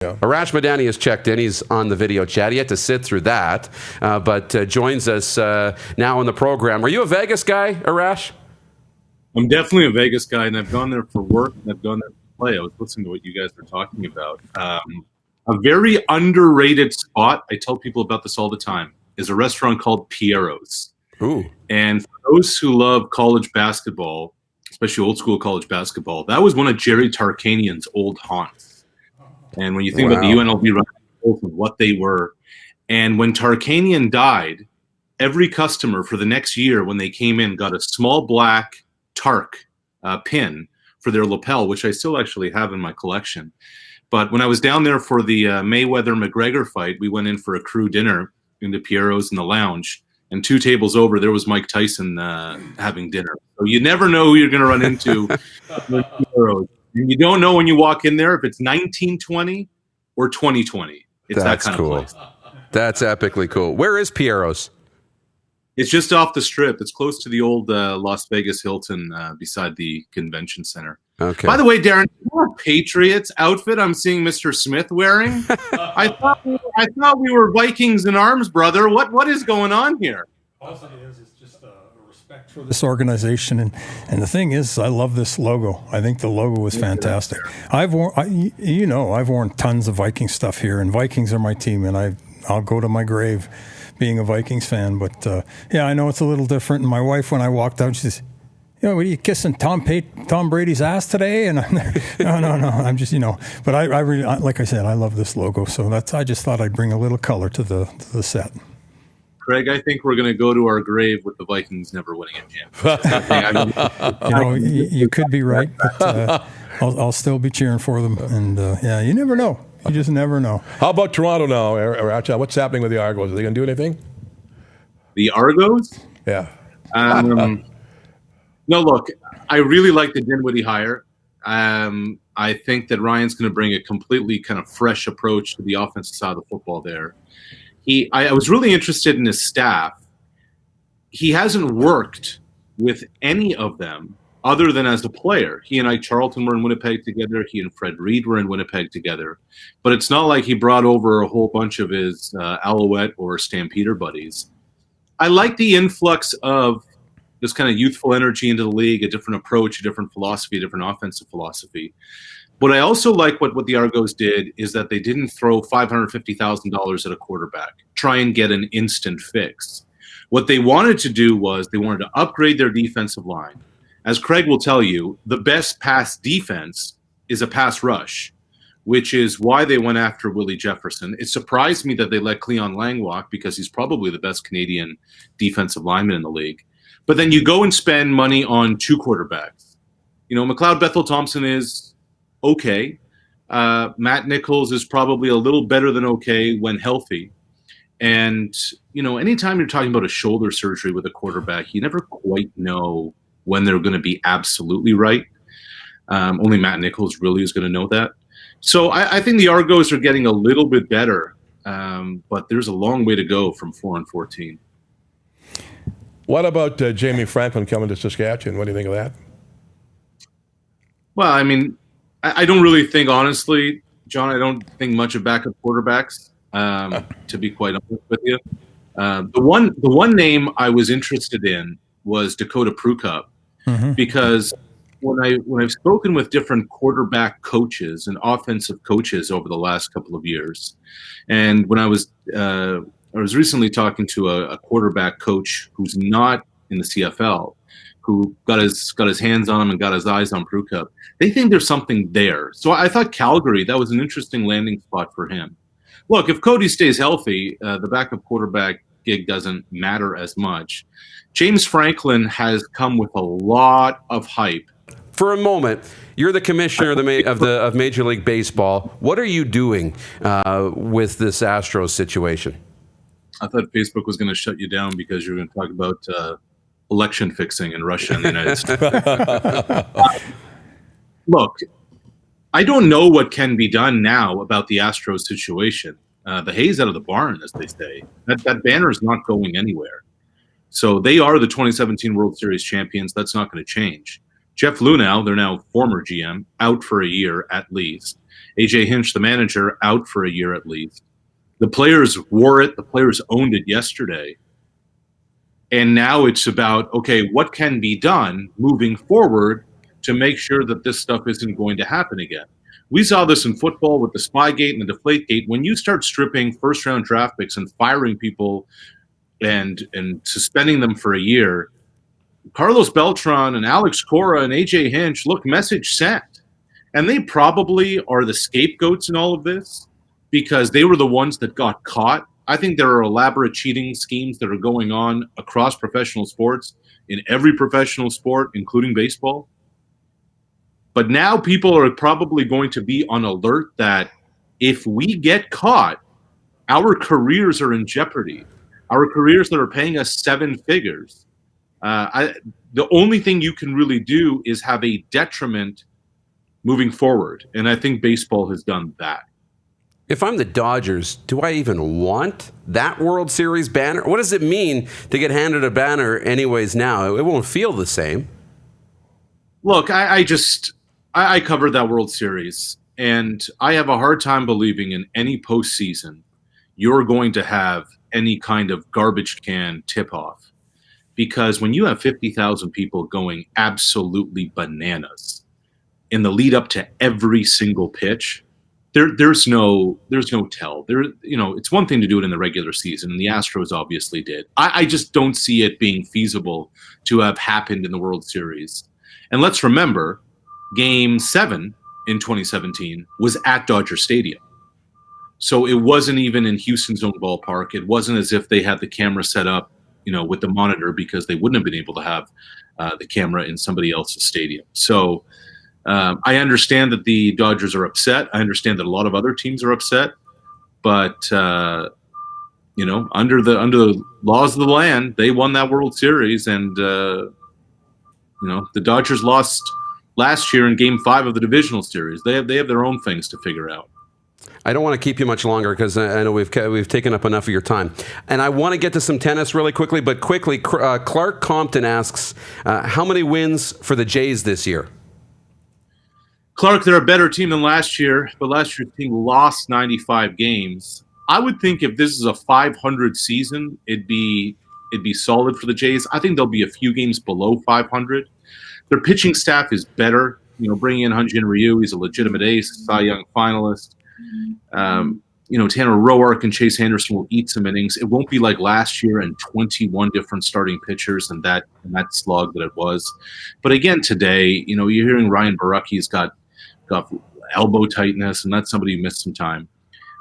Arash Madani has checked in. He's on the video chat. He had to sit through that, but joins us now on the program. Are you a Vegas guy, Arash? I'm definitely a Vegas guy, and I've gone there for work, and I've gone there for play. I was listening to what you guys were talking about. A very underrated spot, I tell people about this all the time, is a restaurant called Piero's. Ooh. And for those who love college basketball, especially old school college basketball, that was one of Jerry Tarkanian's old haunts. And when you think about the UNLV rivals and what they were, and when Tarkanian died, every customer for the next year when they came in got a small black Tark pin for their lapel, which I still actually have in my collection. But when I was down there for the Mayweather-McGregor fight, we went in for a crew dinner into Piero's in the lounge. And 2 tables over, there was Mike Tyson having dinner. So you never know who you're going to run into. And you don't know when you walk in there if it's 1920 or 2020. It's That's that kind cool. of place. That's epically cool. Where is Piero's? It's just off the strip. It's close to the old Las Vegas Hilton beside the convention center. Okay. By the way, Darren, your Patriots outfit I'm seeing Mr. Smith wearing. I thought we were Vikings in arms, brother. What is going on here? All it is just a respect for this organization, and the thing is, I love this logo. I think the logo is fantastic. I've worn tons of Viking stuff here, and Vikings are my team, and I'll go to my grave being a Vikings fan. But yeah, I know it's a little different. And my wife, when I walked out, she says, "What are you kissing Tom Brady's ass today?" And I'm there, no. I'm just, But I really, like I said, I love this logo. So I just thought I'd bring a little color to the set. Craig, I think we're going to go to our grave with the Vikings never winning a champion. You could be right, but I'll still be cheering for them. And yeah, you never know. You just never know. How about Toronto now, Arash? What's happening with the Argos? Are they going to do anything? The Argos? Yeah. No, look, I really like the Dinwiddie hire. I think that Ryan's going to bring a completely kind of fresh approach to the offensive side of the football there. I was really interested in his staff. He hasn't worked with any of them other than as a player. He and Ike Charlton were in Winnipeg together. He and Fred Reed were in Winnipeg together. But it's not like he brought over a whole bunch of his Alouette or Stampeder buddies. I like the influx of this kind of youthful energy into the league, a different approach, a different philosophy, a different offensive philosophy. But I also like what the Argos did is that they didn't throw $550,000 at a quarterback, try and get an instant fix. What they wanted to do was they wanted to upgrade their defensive line. As Craig will tell you, the best pass defense is a pass rush, which is why they went after Willie Jefferson. It surprised me that they let Cleon Lang walk because he's probably the best Canadian defensive lineman in the league. But then you go and spend money on 2 quarterbacks. McLeod Bethel-Thompson is okay. Matt Nichols is probably a little better than okay when healthy. And, anytime you're talking about a shoulder surgery with a quarterback, you never quite know when they're going to be absolutely right. Only Matt Nichols really is going to know that. So I think the Argos are getting a little bit better, but there's a long way to go from 4-14. What about Jamie Franklin coming to Saskatchewan? What do you think of that? Well, I mean, I don't really think, honestly, John, I don't think much of backup quarterbacks, to be quite honest with you. The one name I was interested in was Dakota Prukop, because when I've spoken with different quarterback coaches and offensive coaches over the last couple of years, and when I was recently talking to a quarterback coach who's not in the CFL, who got his hands on him and got his eyes on Prukop, they think there's something there. So I thought Calgary, that was an interesting landing spot for him. Look, if Cody stays healthy, the backup quarterback gig doesn't matter as much. James Franklin has come with a lot of hype. For a moment, you're the commissioner of Major League Baseball. What are you doing with this Astros situation? I thought Facebook was going to shut you down because you were going to talk about election fixing in Russia and the United States. Look, I don't know what can be done now about the Astros situation. The hay's out of the barn, as they say. That banner is not going anywhere. So they are the 2017 World Series champions. That's not going to change. Jeff Lunau, their now former GM, out for a year at least. AJ Hinch, the manager, out for a year at least. The players wore it. The players owned it yesterday. And now it's about, okay, what can be done moving forward to make sure that this stuff isn't going to happen again? We saw this in football with the Spygate and the Deflategate. When you start stripping first-round draft picks and firing people and suspending them for a year, Carlos Beltran and Alex Cora and AJ Hinch, look, message sent. And they probably are the scapegoats in all of this because they were the ones that got caught. I think there are elaborate cheating schemes that are going on across professional sports, in every professional sport, including baseball. But now people are probably going to be on alert that if we get caught, our careers are in jeopardy. Our careers that are paying us 7 figures. The only thing you can really do is have a detriment moving forward. And I think baseball has done that. If I'm the Dodgers, do I even want that World Series banner? What does it mean to get handed a banner anyways now? It won't feel the same. Look, I covered that World Series, and I have a hard time believing in any postseason you're going to have any kind of garbage can tip-off. Because when you have 50,000 people going absolutely bananas in the lead up to every single pitch, there's no tell. It's one thing to do it in the regular season, and the Astros obviously did. I just don't see it being feasible to have happened in the World Series. And let's remember, Game 7 in 2017 was at Dodger Stadium. So it wasn't even in Houston's own ballpark. It wasn't as if they had the camera set up, with the monitor, because they wouldn't have been able to have the camera in somebody else's stadium. So I understand that the Dodgers are upset. I understand that a lot of other teams are upset. But under the laws of the land, they won that World Series, and the Dodgers lost last year in Game 5 of the divisional series. They have their own things to figure out. I don't want to keep you much longer because I know we've taken up enough of your time. And I want to get to some tennis really quickly, but quickly, Clark Compton asks, how many wins for the Jays this year? Clark, they're a better team than last year, but last year's team lost 95 games. I would think if this is a 500 season, it'd be solid for the Jays. I think they'll be a few games below 500. Their pitching staff is better. Bringing in Hyun-Jin Ryu, he's a legitimate ace, Cy Young finalist. Tanner Roark and Chase Anderson will eat some innings. It won't be like last year and 21 different starting pitchers and that slog that it was. But again, today, you're hearing Ryan Baracki's got elbow tightness, and that's somebody who missed some time.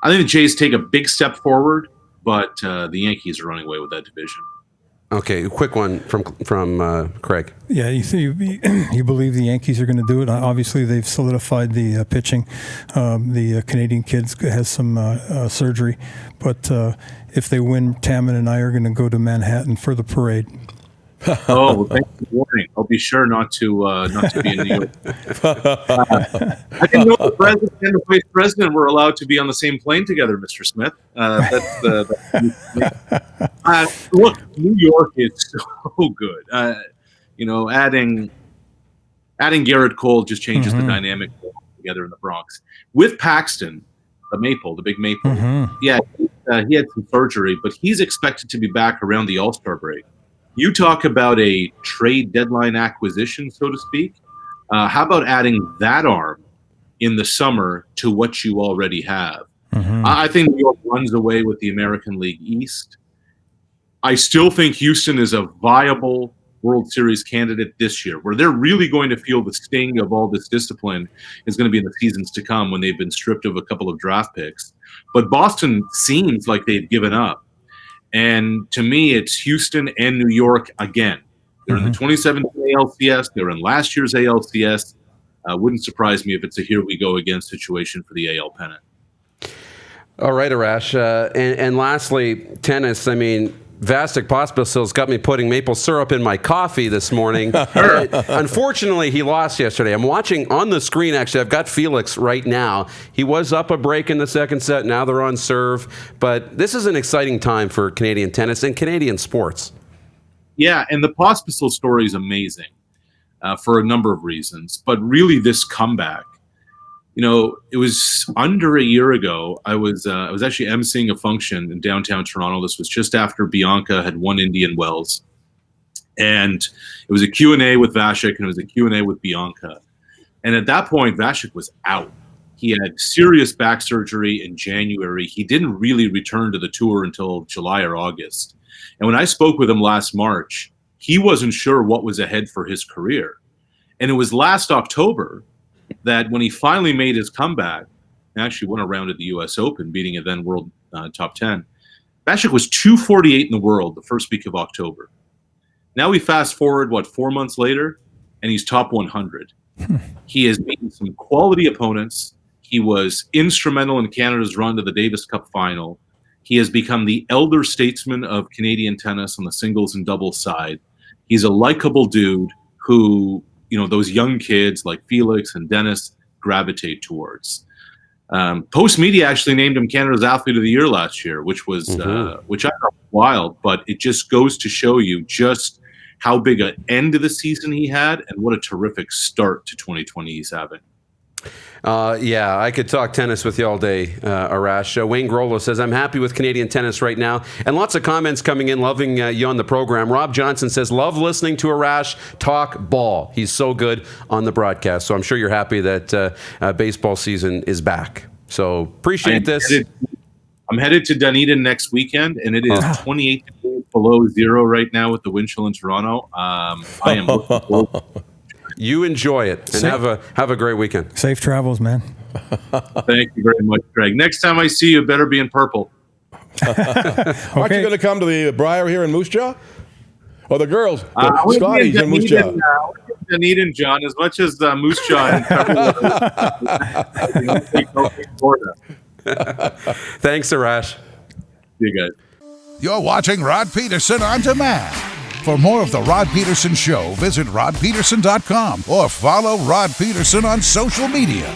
I think the Jays take a big step forward, but the Yankees are running away with that division. Okay, a quick one from Craig. Yeah, you believe the Yankees are going to do it? Obviously, they've solidified the pitching. The Canadian kid has some surgery, but if they win, Tamman and I are going to go to Manhattan for the parade. Oh, thanks for the warning. I'll be sure not to be in New York. I didn't know the president and the vice president were allowed to be on the same plane together, Mr. Smith. Look, New York is so good. Adding Garrett Cole just changes the dynamic together in the Bronx. With Paxton, the big maple. Yeah, he had some surgery, but he's expected to be back around the All-Star break. You talk about a trade deadline acquisition, so to speak. How about adding that arm in the summer to what you already have? I think New York runs away with the American League East. I still think Houston is a viable World Series candidate this year. Where they're really going to feel the sting of all this discipline is going to be in the seasons to come when they've been stripped of a couple of draft picks. But Boston seems like they've given up. And to me, it's Houston and New York again. They're in the 2017 ALCS. They're in last year's ALCS. Wouldn't surprise me if it's a here we go again situation for the AL pennant. All right, Arash. And lastly, tennis. I mean, Vasek Pospisil's got me putting maple syrup in my coffee this morning. Unfortunately, he lost yesterday. I'm watching on the screen, actually. I've got Felix right now. He was up a break in the second set. Now they're on serve. But this is an exciting time for Canadian tennis and Canadian sports. Yeah, and the Pospisil story is amazing. for a number of reasons. But really, this comeback, it was under a year ago. I was actually emceeing a function in downtown Toronto. This was just after Bianca had won Indian Wells. And it was a Q&A with Vasek, and it was a Q&A with Bianca. And at that point, Vasek was out. He had serious back surgery in January. He didn't really return to the tour until July or August. And when I spoke with him last March, he wasn't sure what was ahead for his career. And it was last October that when he finally made his comeback, and actually won a round at the U.S. Open, beating a then world top 10, Vasek was 248 in the world the first week of October. Now we fast forward, 4 months later, and he's top 100. He has beaten some quality opponents. He was instrumental in Canada's run to the Davis Cup final. He has become the elder statesman of Canadian tennis on the singles and doubles side. He's a likable dude who, those young kids like Felix and Dennis gravitate towards. Post Media actually named him Canada's Athlete of the Year last year, which was which I thought was wild, but it just goes to show you just how big an end of the season he had and what a terrific start to 2020 he's having. Yeah, I could talk tennis with you all day, Arash. Wayne Grollo says, I'm happy with Canadian tennis right now. And lots of comments coming in, loving you on the program. Rob Johnson says, love listening to Arash talk ball. He's so good on the broadcast. So I'm sure you're happy that baseball season is back. So appreciate this. I'm headed to Dunedin next weekend, and it is 28 degrees below zero right now with the wind chill in Toronto. I am looking forward. You enjoy it, and have a great weekend. Safe travels, man. Thank you very much, Greg. Next time I see you, it better be in purple. Aren't you going to come to the Briar here in Moose Jaw? Or the girls? Scotty's in Moose Jaw. Dunedin, John, as much as the Moose Jaw and Thanks, Arash. See you guys. You're watching Rod Pedersen On Demand. For more of The Rod Pedersen Show, visit rodpedersen.com or follow Rod Pedersen on social media.